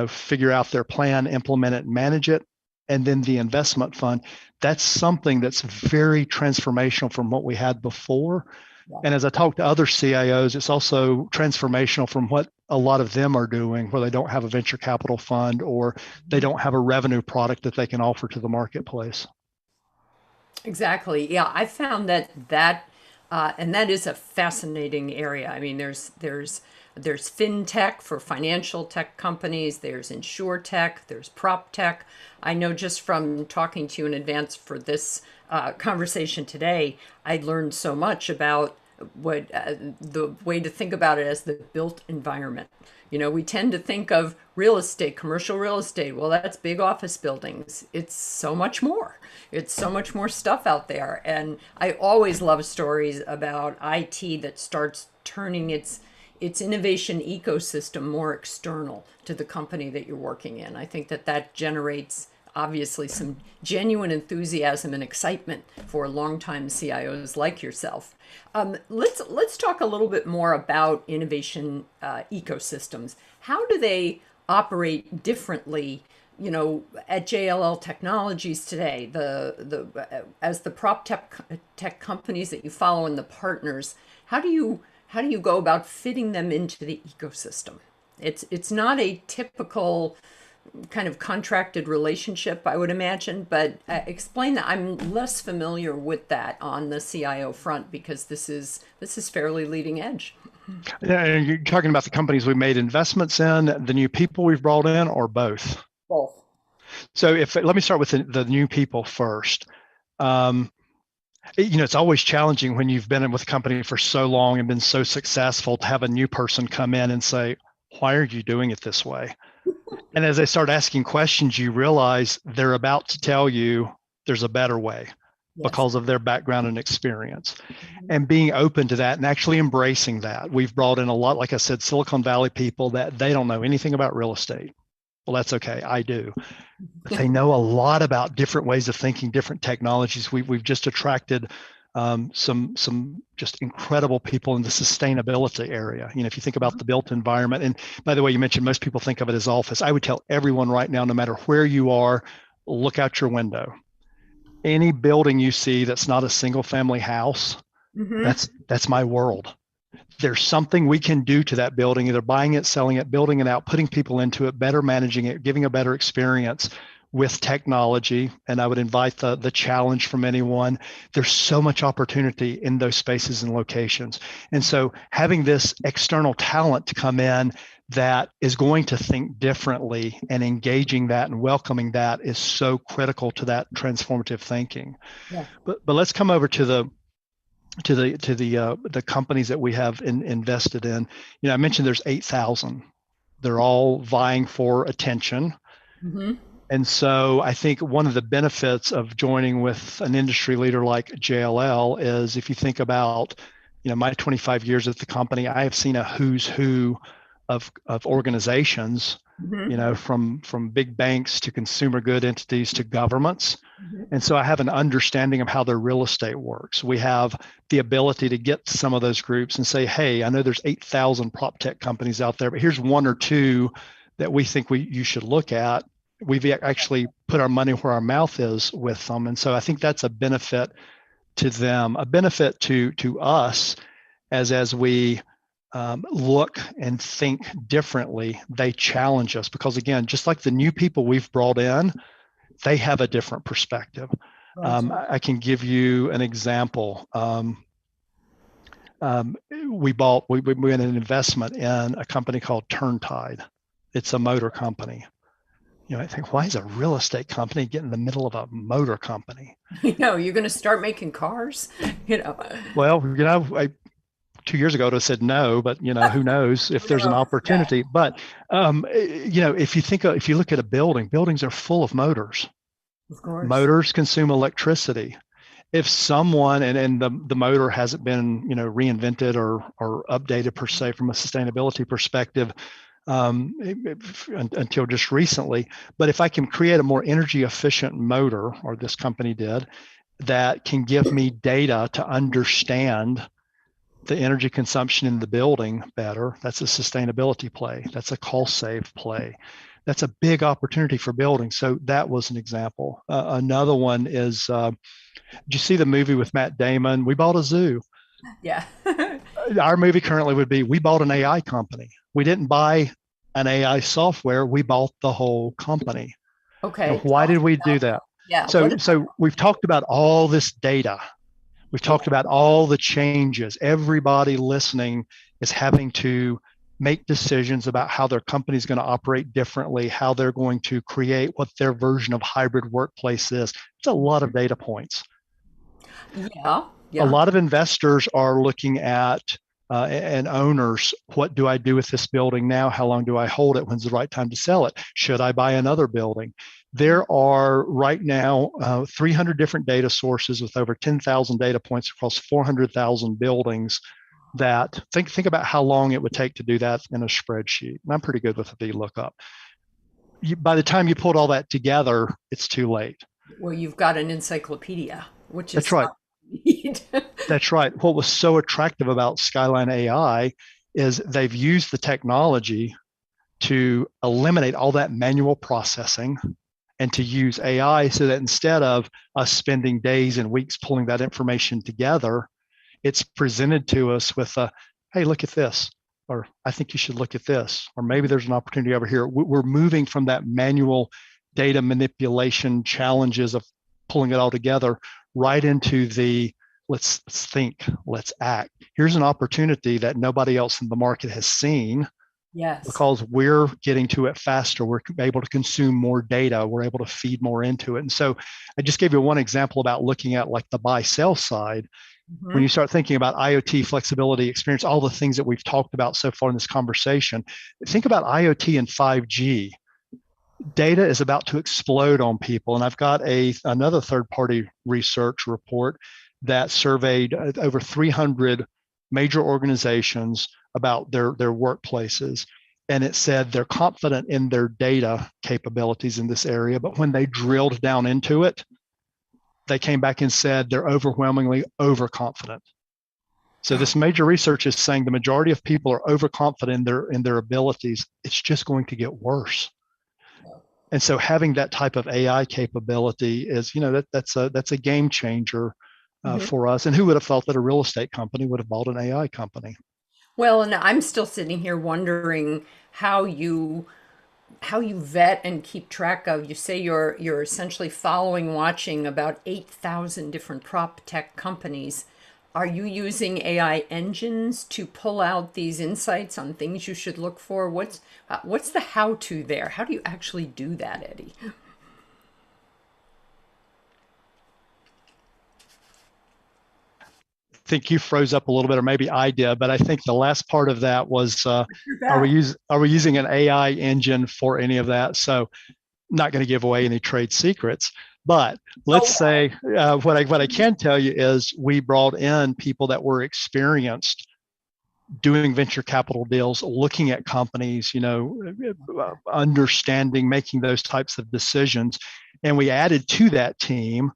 figure out their plan, implement it, manage it, and then the investment fund, that's something that's very transformational from what we had before. Yeah. And as I talk to other CIOs, it's also transformational from what a lot of them are doing, where they don't have a venture capital fund or they don't have a revenue product that they can offer to the marketplace. Exactly. Yeah, I found that and that is a fascinating area. I mean, there's fintech for financial tech companies, there's insure tech, there's prop tech. I know just from talking to you in advance for this conversation today, I learned so much about what the way to think about it as the built environment. You know, we tend to think of real estate, commercial real estate. Well, that's big office buildings. It's so much more. It's so much more stuff out there. And I always love stories about IT that starts turning its innovation ecosystem more external to the company that you're working in. I think that that generates obviously some genuine enthusiasm and excitement for longtime CIOs like yourself. Let's talk a little bit more about innovation ecosystems. How do they operate differently? You know, at JLL Technologies today, the as the prop tech companies that you follow and the partners, how do you go about fitting them into the ecosystem? It's not a typical kind of contracted relationship, I would imagine, but explain that. I'm less familiar with that on the CIO front because this is fairly leading edge. Yeah, and you're talking about the companies we made investments in, the new people we've brought in, or both? Both. So let me start with the new people first. It's always challenging when you've been with a company for so long and been so successful to have a new person come in and say, why are you doing it this way? And as they start asking questions, you realize they're about to tell you there's a better way. Yes. Because of their background and experience, and being open to that and actually embracing that. We've brought in a lot, like I said, Silicon Valley people that they don't know anything about real estate. Well, that's okay. I do. But they know a lot about different ways of thinking, different technologies. We've just attracted some just incredible people in the sustainability area. You know, if you think about the built environment, and by the way, you mentioned most people think of it as office. I would tell everyone right now, no matter where you are, look out your window. Any building you see that's not a single family house, that's my world. There's something we can do to that building, either buying it, selling it, building it out, putting people into it, better managing it, giving a better experience with technology. And I would invite the challenge from anyone. There's so much opportunity in those spaces and locations. And so having this external talent to come in that is going to think differently and engaging that and welcoming that is so critical to that transformative thinking. Yeah. But let's come over to the companies that we have invested in. You know, I mentioned there's 8,000. They're all vying for attention. And so I think one of the benefits of joining with an industry leader like JLL is, if you think about, you know, my 25 years at the company, I have seen a who's who of organizations, you know, from big banks to consumer good entities to governments. And so I have an understanding of how their real estate works. We have the ability to get to some of those groups and say, hey, I know there's 8,000 prop tech companies out there, but here's one or two that we think you should look at. We've actually put our money where our mouth is with them. And so I think that's a benefit to them, a benefit to us as we look and think differently. They challenge us because, again, just like the new people we've brought in, they have a different perspective. I can give you an example. We made an investment in a company called Turntide. It's a motor company. You know, I think, why is a real estate company get in the middle of a motor company? You know, you're going to start making cars, you know. Well, you know, 2 years ago, I would have said no, but, you know, who knows if there's an opportunity. Yeah. But, you know, if you look at a building, buildings are full of motors. Of course. Motors consume electricity. If someone, and the motor hasn't been, you know, reinvented or updated per se from a sustainability perspective, until just recently. But if I can create a more energy efficient motor, or this company did, that can give me data to understand the energy consumption in the building better, that's a sustainability play. That's a cost save play. That's a big opportunity for buildings. So that was an example. Another one is, did you see the movie with Matt Damon? We bought a zoo. Yeah. Our movie currently would be, we bought an AI company. We didn't buy an AI software. We bought the whole company. Okay. Now, why did we do that? Yeah. So we've talked about all this data. We've talked about all the changes. Everybody listening is having to make decisions about how their company is going to operate differently, how they're going to create what their version of hybrid workplace is. It's a lot of data points. Yeah, A yeah. lot of investors are looking at and owners, what do I do with this building now? How long do I hold it? When's the right time to sell it? Should I buy another building? There are right now 300 different data sources with over 10,000 data points across 400,000 buildings that think about how long it would take to do that in a spreadsheet. And I'm pretty good with a VLOOKUP. By the time you put all that together, it's too late. Well, you've got an encyclopedia, which That's is right. not what you need. That's right. What was so attractive about Skyline AI is they've used the technology to eliminate all that manual processing and to use AI so that instead of us spending days and weeks pulling that information together, it's presented to us with a, hey, look at this, or I think you should look at this, or maybe there's an opportunity over here. We're moving from that manual data manipulation challenges of pulling it all together right into the let's think, let's act. Here's an opportunity that nobody else in the market has seen Yes. because we're getting to it faster. We're able to consume more data. We're able to feed more into it. And so I just gave you one example about looking at like the buy sell side. When Hmm. you start thinking about IoT, flexibility, experience, all the things that we've talked about so far in this conversation, think about IoT and 5G. Data is about to explode on people. And I've got another third party research report that surveyed over 300 major organizations about their workplaces. And it said they're confident in their data capabilities in this area, but when they drilled down into it, they came back and said they're overwhelmingly overconfident. So this major research is saying the majority of people are overconfident in their abilities. It's just going to get worse. And so having that type of AI capability is, that's a game changer Hmm. for us. And who would have thought that a real estate company would have bought an AI company? Well, and I'm still sitting here wondering how you how you vet and keep track of. You say you're essentially following, watching about 8,000 different prop tech companies. Are you using AI engines to pull out these insights on things you should look for? What's the how to there? How do you actually do that, Eddie? I think you froze up a little bit, or maybe I did, but I think the last part of that was, You're back. are we using an AI engine for any of that? So not going to give away any trade secrets, but let's Oh, say what I can tell you is we brought in people that were experienced doing venture capital deals, looking at companies, understanding, making those types of decisions, and we added to that team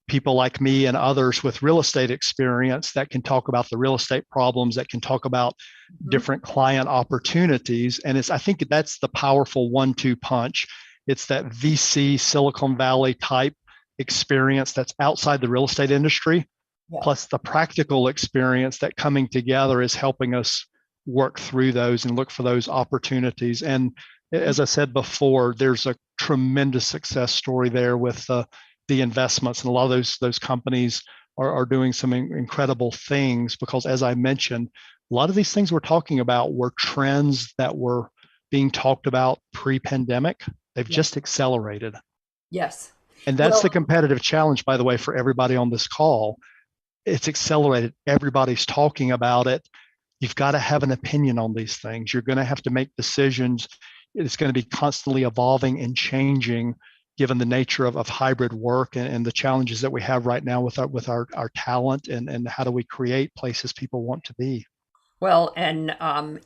people like me and others with real estate experience that can talk about the real estate problems, that can talk about mhm. different client opportunities. And I think that's the powerful 1-2 punch. It's that VC Silicon Valley type experience that's outside the real estate industry, Yeah. plus the practical experience that coming together is helping us work through those and look for those opportunities. And as I said before, there's a tremendous success story there with the investments, and a lot of those companies are doing some incredible things because, as I mentioned, a lot of these things we're talking about were trends that were being talked about pre-pandemic. They've Yeah. just accelerated. Yes. And that's the Well, competitive challenge, by the way, for everybody on this call. It's accelerated. Everybody's talking about it. You've got to have an opinion on these things. You're going to have to make decisions. It's going to be constantly evolving and changing given the nature of hybrid work and the challenges that we have right now with our talent and how do we create places people want to be. well, and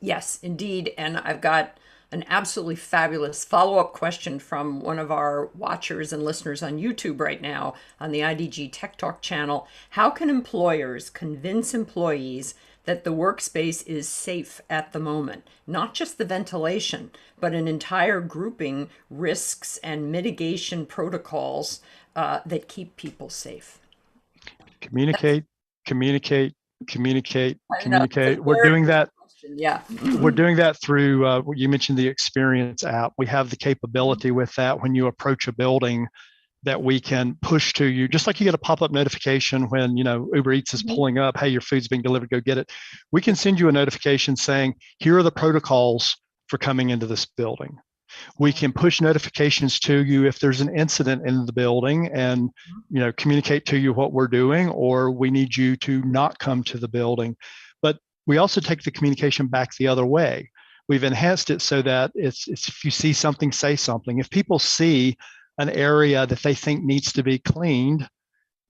yes, indeed. And I've got an absolutely fabulous follow-up question from one of our watchers and listeners on YouTube right now on the IDG Tech Talk channel. How can employers convince employees that the workspace is safe at the moment? Not just the ventilation, but an entire grouping risks and mitigation protocols that keep people safe. That's, Communicate, communicate, communicate, I know, it's a communicate. We're very doing good that. question. Yeah. We're doing that through. You mentioned the Experience app. We have the capability with that when you approach a building that we can push to you, just like you get a pop-up notification when Uber Eats is Mhm. pulling up, hey, your food's being delivered, go get it. We can send you a notification saying, here are the protocols for coming into this building. We can push notifications to you if there's an incident in the building and, communicate to you what we're doing, or we need you to not come to the building. But we also take the communication back the other way. We've enhanced it so that it's if you see something, say something. If people see an area that they think needs to be cleaned,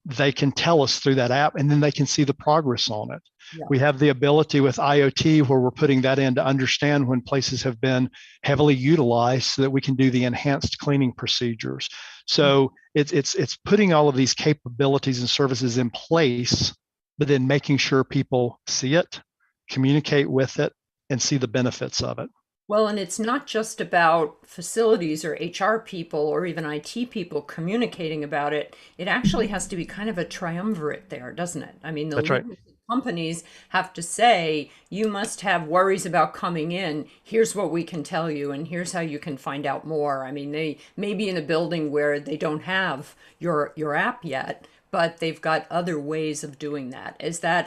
they can tell us through that app, and then they can see the progress on it. Yeah. We have the ability with IoT where we're putting that in to understand when places have been heavily utilized so that we can do the enhanced cleaning procedures. So it's putting all of these capabilities and services in place, but then making sure people see it, communicate with it, and see the benefits of it. Well, and it's not just about facilities or HR people or even IT people communicating about it. It actually has to be kind of a triumvirate there, doesn't it? I mean, the That's right. Companies have to say, you must have worries about coming in. Here's what we can tell you, and here's how you can find out more. I mean, they may be in a building where they don't have your app yet, but they've got other ways of doing that.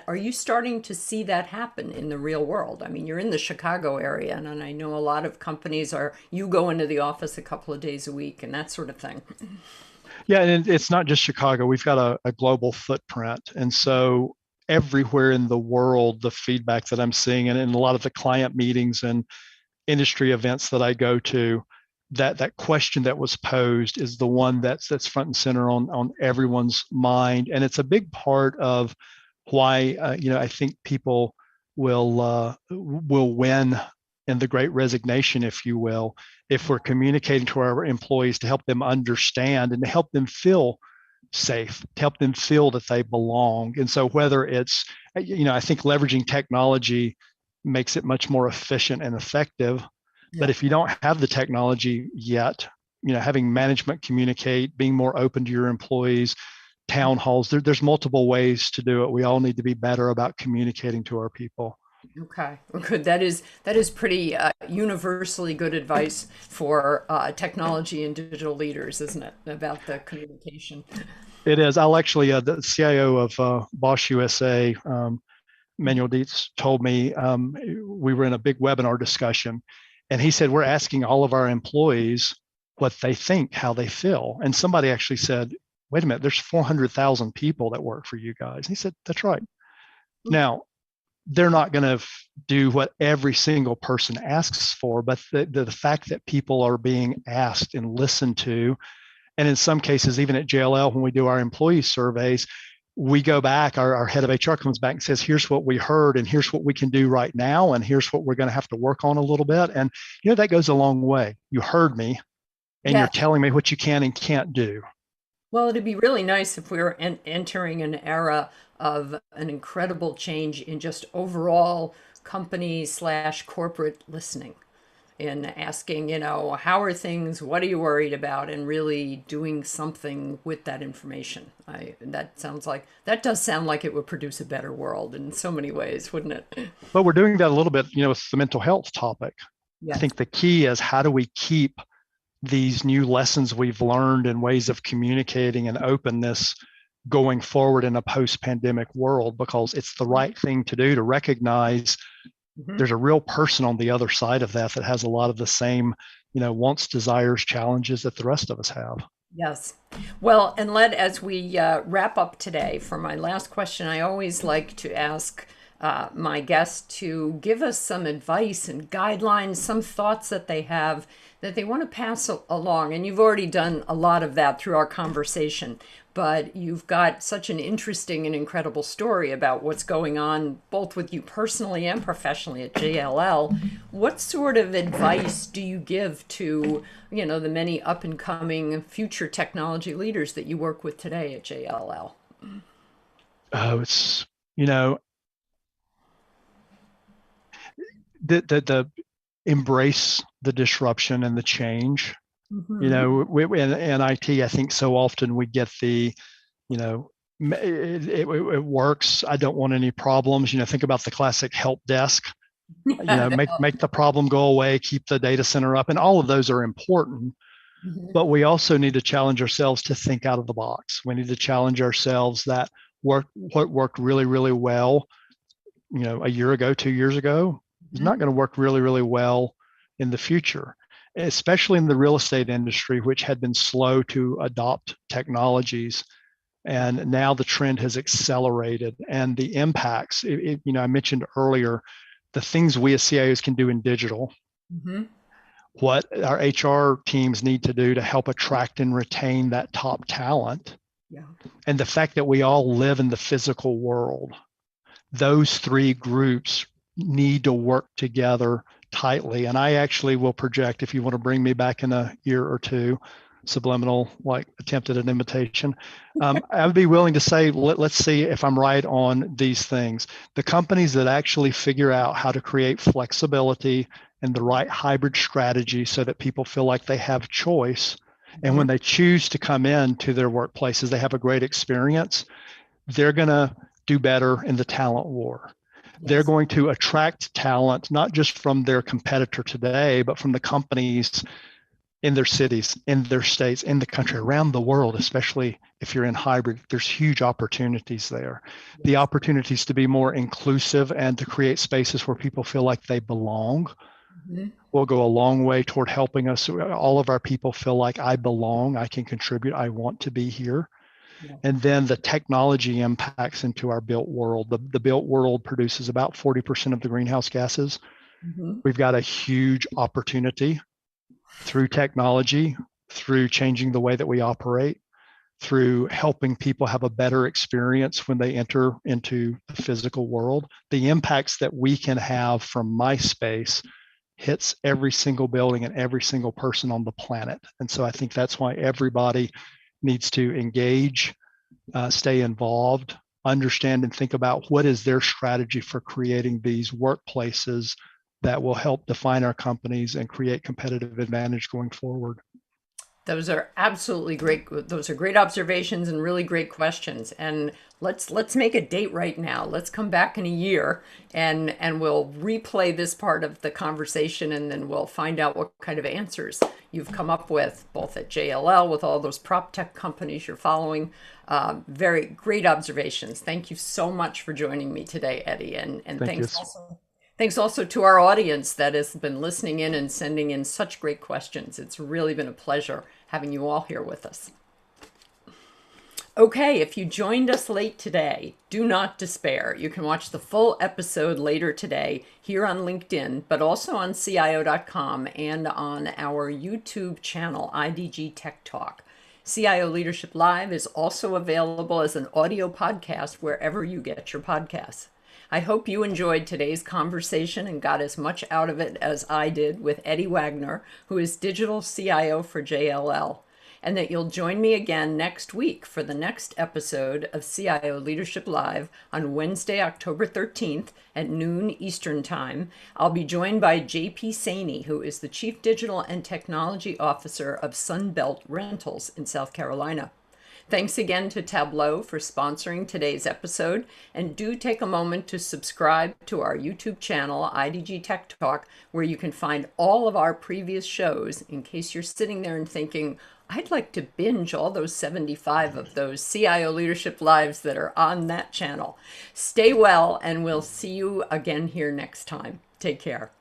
Are you starting to see that happen in the real world? I mean, you're in the Chicago area, and I know a lot of companies you go into the office a couple of days a week and that sort of thing. Yeah, and it's not just Chicago. We've got a global footprint. And so everywhere in the world, the feedback that I'm seeing, and in a lot of the client meetings and industry events that I go to, that question that was posed is the one that's front and center on everyone's mind, and it's a big part of why I think people will win in the Great Resignation, if you will, if we're communicating to our employees to help them understand and to help them feel safe, to help them feel that they belong. And so whether it's, I think leveraging technology makes it much more efficient and effective. Yeah. But if you don't have the technology yet, having management communicate, being more open to your employees, town halls, there's multiple ways to do it. We all need to be better about communicating to our people. Okay, well, good. That is pretty universally good advice for technology and digital leaders, isn't it? About the communication. It is. I'll actually, the CIO of Bosch USA, Manuel Dietz, told me we were in a big webinar discussion, and he said, we're asking all of our employees what they think, how they feel. And somebody actually said, wait a minute, there's 400,000 people that work for you guys. And he said, that's right. Now, they're not going to do what every single person asks for, but the fact that people are being asked and listened to, and in some cases, even at JLL, when we do our employee surveys, we go back, our head of HR comes back and says, here's what we heard, and here's what we can do right now, and here's what we're going to have to work on a little bit. And, that goes a long way. You heard me, and You're telling me what you can and can't do. Well, it'd be really nice if we were entering an era of an incredible change in just overall company/corporate listening and asking, how are things? What are you worried about? And really doing something with that information. That does sound like it would produce a better world in so many ways, wouldn't it? But we're doing that a little bit, with the mental health topic. Yes. I think the key is, how do we keep these new lessons we've learned and ways of communicating and openness going forward in a post-pandemic world? Because it's the right thing to do, to recognize there's a real person on the other side of that has a lot of the same, wants, desires, challenges that the rest of us have. Yes. Well, and as we wrap up today, for my last question, I always like to ask my guests to give us some advice and guidelines, some thoughts that they have that they want to pass along. And you've already done a lot of that through our conversation, but you've got such an interesting and incredible story about what's going on, both with you personally and professionally at JLL. What sort of advice do you give to, the many up and coming future technology leaders that you work with today at JLL? Oh, it's, the embrace the disruption and the change. Mm-hmm. In IT, I think so often we get the, it works. I don't want any problems. Think about the classic help desk. Make the problem go away, keep the data center up, and all of those are important. Mm-hmm. But we also need to challenge ourselves to think out of the box. We need to challenge ourselves that what worked really, really well, a year ago, 2 years ago, is not going to work really, really well in the future. especially in the real estate industry, which had been slow to adopt technologies. And now the trend has accelerated, and the impacts, I mentioned earlier, the things we as CIOs can do in digital, Mm-hmm. what our HR teams need to do to help attract and retain that top talent, Yeah. and the fact that we all live in the physical world. Those three groups need to work together tightly. And I actually will project, if you want to bring me back in a year or two, subliminal, like attempted an imitation, I would be willing to say, let's see if I'm right on these things. The companies that actually figure out how to create flexibility and the right hybrid strategy so that people feel like they have choice. And when they choose to come into their workplaces, they have a great experience. They're going to do better in the talent war. They're going to attract talent, not just from their competitor today, but from the companies in their cities, in their states, in the country, around the world, especially if you're in hybrid. There's huge opportunities there. The opportunities to be more inclusive and to create spaces where people feel like they belong will go a long way toward helping us. All of our people feel like I belong, I can contribute, I want to be here. And then the technology impacts into our built world. The built world produces about 40% of the greenhouse gases. We've got a huge opportunity through technology, through changing the way that we operate, through helping people have a better experience when they enter into the physical world. The impacts that we can have from my space hits every single building and every single person on the planet. And so I think that's why everybody needs to engage, stay involved, understand and think about what is their strategy for creating these workplaces that will help define our companies and create competitive advantage going forward. Those are absolutely great. Those are great observations and really great questions. And let's make a date right now. Let's come back in a year and we'll replay this part of the conversation, and then we'll find out what kind of answers you've come up with, both at JLL with all those prop tech companies you're following. Very great observations. Thank you so much for joining me today, Eddie. And thanks also to our audience that has been listening in and sending in such great questions. It's really been a pleasure having you all here with us. Okay, if you joined us late today, do not despair. You can watch the full episode later today here on LinkedIn, but also on CIO.com and on our YouTube channel, IDG Tech Talk. CIO Leadership Live is also available as an audio podcast wherever you get your podcasts. I hope you enjoyed today's conversation and got as much out of it as I did with Eddie Wagner, who is Digital CIO for JLL, and that you'll join me again next week for the next episode of CIO Leadership Live on Wednesday, October 13th at noon Eastern Time. I'll be joined by JP Saney, who is the Chief Digital and Technology Officer of Sunbelt Rentals in South Carolina. Thanks again to Tableau for sponsoring today's episode, and do take a moment to subscribe to our YouTube channel, IDG Tech Talk, where you can find all of our previous shows in case you're sitting there and thinking, I'd like to binge all those 75 of those CIO Leadership Lives that are on that channel. Stay well, and we'll see you again here next time. Take care.